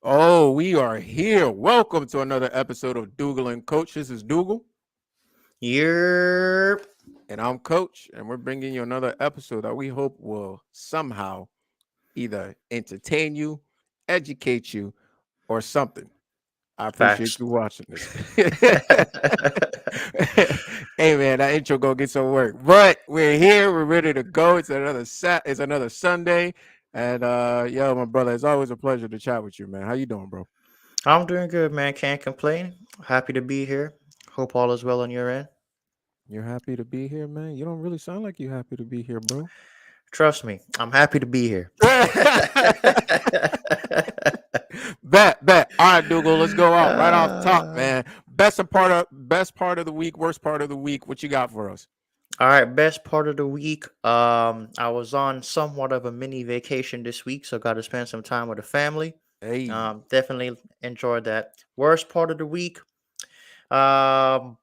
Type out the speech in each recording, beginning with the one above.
Oh, we are here. Welcome to another episode of Doogle Coach. This is Doogle, You're and I'm Coach, and we're bringing you another episode that we hope will somehow either entertain you, educate you, or something. I appreciate facts. you watching this. Hey man, that intro gonna get some work. But we're here, we're ready to go. It's another Sunday. And yo, my brother, it's always a pleasure to chat with you, man. How you doing, bro? I'm doing good, man. Can't complain. Happy to be here. Hope all is well on your end. You're happy to be here, man. You don't really sound like you're happy to be here, bro. Trust me, I'm happy to be here. Bet. All right, Dougal, let's go out right off top, Uh, man. Best part of the week, worst part of the week. What you got for us? all right, best part of the week. I was on somewhat of a mini vacation this week, so got to spend some time with the family. Hey, Definitely enjoyed that. Worst part of the week. Um,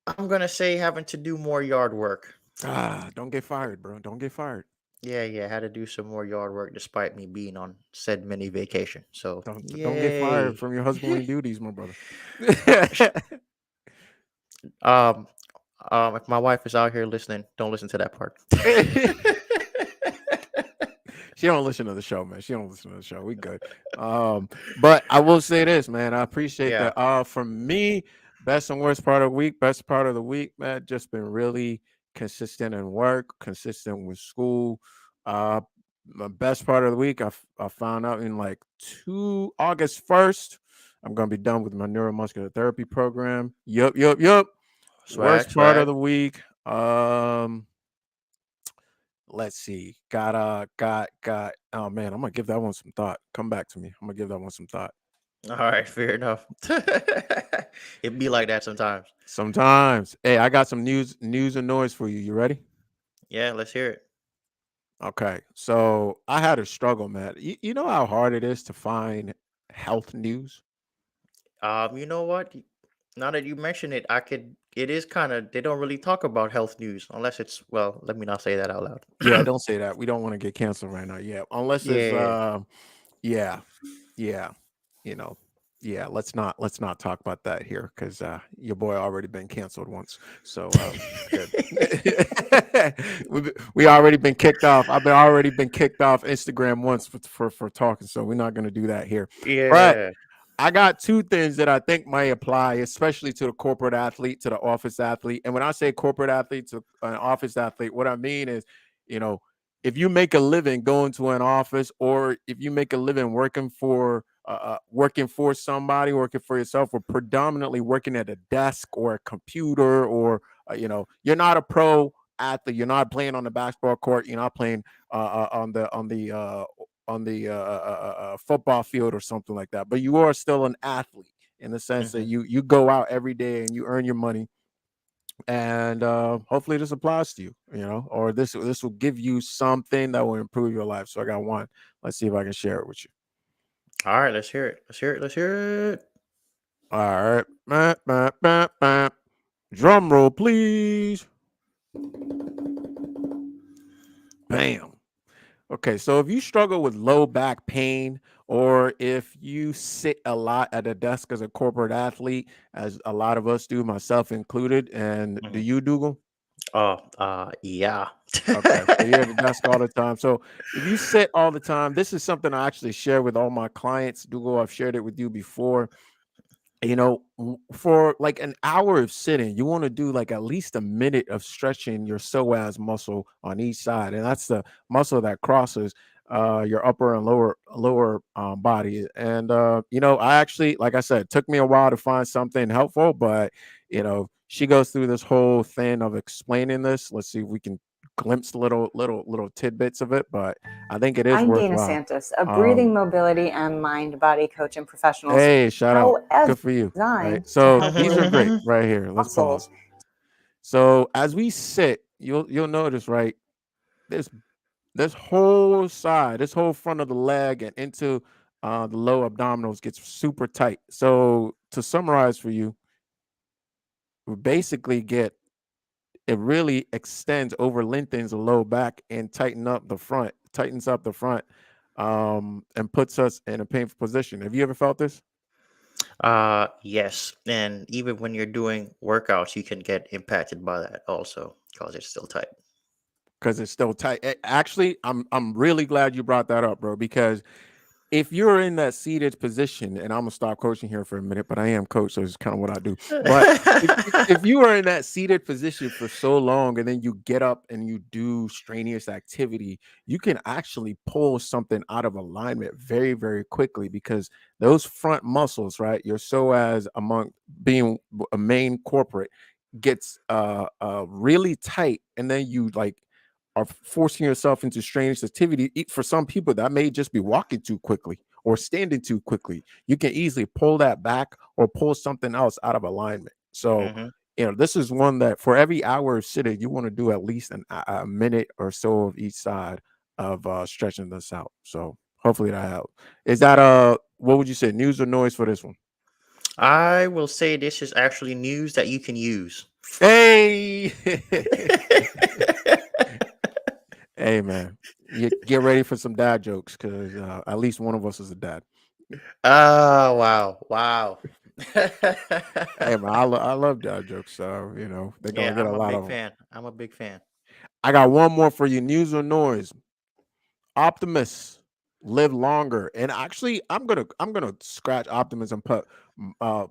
I'm gonna say having to do more yard work. don't get fired, bro. Don't get fired. Yeah, had to do some more yard work despite me being on said mini vacation. So, Don't get fired yay. from your husbandly duties, my brother. Sh- um, if my wife is out here listening, don't listen to that part. She don't listen to the show, man. She don't listen to the show. We good. But I will say this, man. I appreciate Yeah. that. For me, best and worst part of the week, best part of the week, man, just been really consistent in work, consistent with school. Uh, my best part of the week, I found out in like August 1st, I'm gonna be done with my neuromuscular therapy program. Yup. Swag, Worst part of swag. the week. Let's see. Got. Oh man, I'm gonna give that one some thought. Come back to me. I'm gonna give that one some thought. All right, fair enough. It be like that sometimes. Sometimes. Hey, I got some news and noise for you. You ready? Yeah, let's hear it. Okay. So I had a struggle, man. You know how hard it is to find health news? You know what? Now that you mention it, I could. It is kind of. They don't really talk about health news unless it's. Well, let me not say that out Yeah, loud. don't say that. We don't want to get canceled right now. Yeah. Unless it's Yeah. yeah, yeah, you know, yeah, let's not talk about that here because your boy already been canceled once. So good. we already been kicked off. I've been already been kicked off Instagram once for talking. So we're not gonna do that here. But Yeah. I got two things that I think might apply, especially to the corporate athlete, to the office athlete. And when I say corporate athlete to an office athlete, what I mean is, you know, if you make a living going to an office, or if you make a living working for somebody, working for yourself, or predominantly working at a desk or a computer, or you're not a pro athlete. You're not playing on the basketball court. You're not playing on the football field or something like that. But you are still an athlete in the sense that Hmm. you go out every day and you earn your money, and hopefully this applies to you, or this will give you something that will improve your life. So I got one. Let's see if I can share it with you. All right, let's hear it. Let's hear it. Let's hear it. All right, drum roll, please. Bam. Okay, so if you struggle with low back pain, or if you sit a lot at a desk as a corporate athlete, as a lot of us do, myself included, and do Mhm. you, Dougal? Oh, yeah. Okay, so you're at the desk all the time. So if you sit all the time, this is something I actually share with all my clients. Dougal, I've shared it with you before. For like an hour of sitting, you want to do like at least a minute of stretching your psoas muscle on each side, and that's the muscle that crosses your upper and lower body. And I actually, like I said, it took me a while to find something helpful, but she goes through this whole thing of explaining this. Let's see if we can glimpse little tidbits of it, but I think it is I'm Dana worthwhile. Santos, a Um, breathing mobility and mind body coach and professionals. Hey, shout out. However, Good for you. Right. designed to So help these are build great right here. Let's muscles. pause. So as we sit, you'll notice, right? This this whole side, this whole front of the leg and into the low abdominals gets super tight. So to summarize for you, we basically get it really extends over lengthens the low back and tightens up the front and puts us in a painful position. Have you ever felt this? Yes. And even when you're doing workouts, you can get impacted by that also because it's still tight. Because it's still tight. Actually, I'm really glad you brought that up, bro, because if you're in that seated position, and I'm gonna stop coaching here for a minute, but I am coach, so it's kind of what I do. But if you are in that seated position for so long, and then you get up and you do strenuous activity, you can actually pull something out of alignment very, very quickly because those front muscles, right? Your psoas among being a main corporate gets really tight, and then you like are forcing yourself into strange activity. For some people, that may just be walking too quickly or standing too quickly. You can easily pull that back or pull something else out of alignment. So, Hmm. this is one that for every hour of sitting, you want to do at least a minute or so of each side of stretching this out. So, hopefully that helps. Is that what would you say, news or noise for this one? I will say this is actually news that you can use. Hey, hey, man, you get ready for some dad jokes because at least one of us is a dad. Oh, wow. Wow. Hey, man, I love dad jokes, so they're gonna Yeah, get a I'm a lot big of them. fan. I'm a big fan. I got one more for you. News or noise? Optimists live longer, and actually, I'm gonna scratch optimism. Put uh,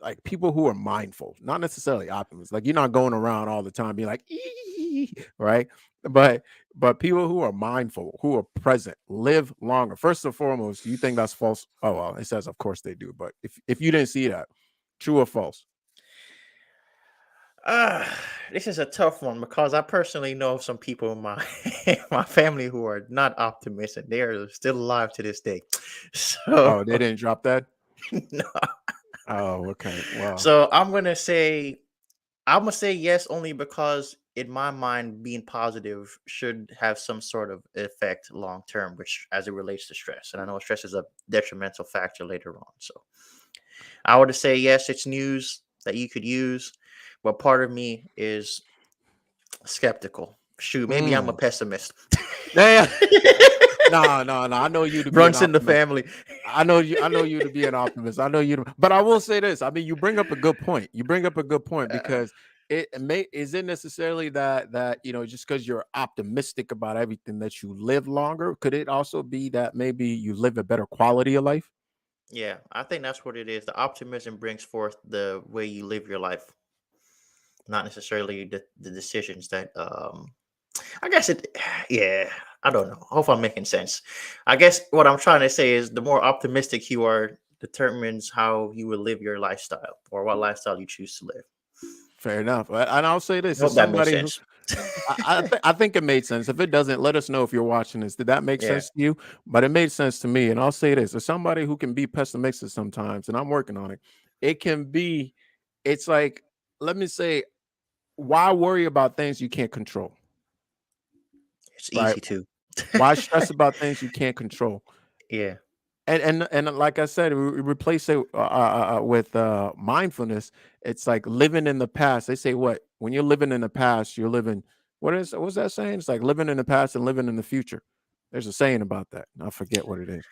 like people who are mindful, not necessarily optimists. Like you're not going around all the time being like, "Ee," right? But people who are mindful, who are present, live longer. First and foremost, do you think that's false? Oh well, it says of course they do. But if you didn't see that, true or false? Uh, this is a tough one because I personally know some people in my my family who are not optimistic. They are still alive to this day. So Oh, they didn't drop that. no. Oh, okay. Well, So I'm gonna say yes only because in my mind being positive should have some sort of effect long term, which as it relates to stress. And I know stress is a detrimental factor later on. So I would say yes, it's news that you could use, but part of me is skeptical. Shoot, maybe I'm a mm. pessimist. Yeah. No, no, no. I know you to be an Runs in the optimist. family. I know you. I know you to be an optimist. I know you. But I will say this. I mean, you bring up a good point. You bring up a good point Uh, because it may is it necessarily that just because you're optimistic about everything that you live longer. Could it also be that maybe you live a better quality of life? yeah, I think that's what it is. The optimism brings forth the way you live your life, not necessarily the decisions that I guess it yeah, I don't know. I hope I'm making sense. I guess what I'm trying to say is the more optimistic you are determines how you will live your lifestyle or what lifestyle you choose to live. Fair enough. And I'll say I this: as hope that makes somebody who sense. I think it made sense. If it doesn't, let us know if you're watching this. Did that make Yeah. sense to you? But it made sense to me. And I'll say this: as somebody who can be pessimistic sometimes, and I'm working on it, it can be. It's like, let me say, why worry about things you can't control, It's right? easy to. Why stress about things you can't control? Yeah. And like I said, replace it with mindfulness. It's like living in the past. They say what when you're living in the past, you're living. What's that saying? It's like living in the past and living in the future. There's a saying about that. I forget what it is.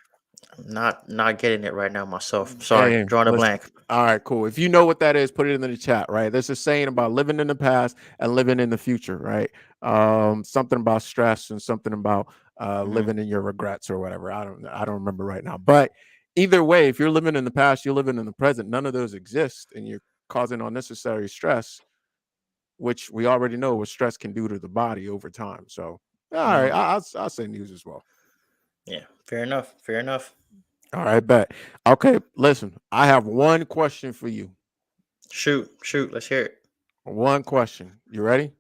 Not getting it right now myself. Sorry, Hey, drawing a listen. blank. All right, cool. If you know what that is, put it in the chat, right? There's a saying about living in the past and living in the future, right? Something about stress and something about Hmm. living in your regrets or whatever. I don't remember right now. But either way, if you're living in the past, you're living in the present, none of those exist, and you're causing unnecessary stress, which we already know what stress can do to the body over time. So, all right, Hmm. I'll say news as well. Yeah, fair enough. Fair enough. All right, bet. Okay, listen, I have one question for you. Shoot. Let's hear it. One question. You ready?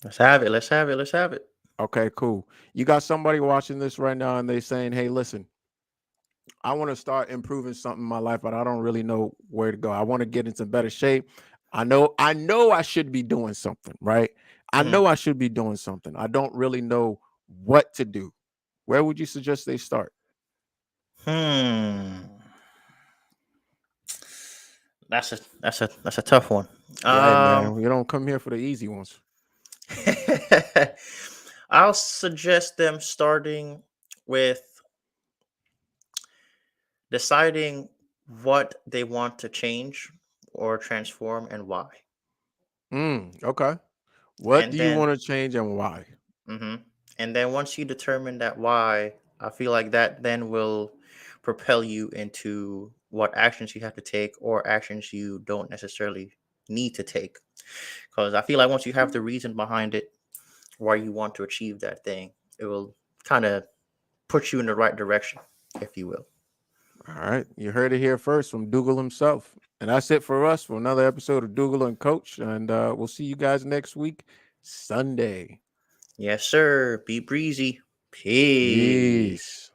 Let's have it. Let's have it. Let's have it. Okay, cool. You got somebody watching this right now and they saying, "Hey, listen, I want to start improving something in my life, but I don't really know where to go. I want to get into better shape. I know I should be doing something, right? I Hmm. know I should be doing something. I don't really know what to do. Where would you suggest they start?" Hmm. That's a tough one. Yeah, hey, Um, man, we don't come here for the easy ones. I'll suggest them starting with. deciding what they want to change or transform and why. Okay. What And do you then, want to change and why? mhm. And then once you determine that why, I feel like that then will propel you into what actions you have to take or actions you don't necessarily need to take. Because I feel like once you have the reason behind it, why you want to achieve that thing, it will kind of put you in the right direction, if you will. All right. You heard it here first from Doogle himself. And that's it for us for another episode of Doogle and Coach. And we'll see you guys next week, Sunday. Yes, sir. Be breezy. Peace. Peace.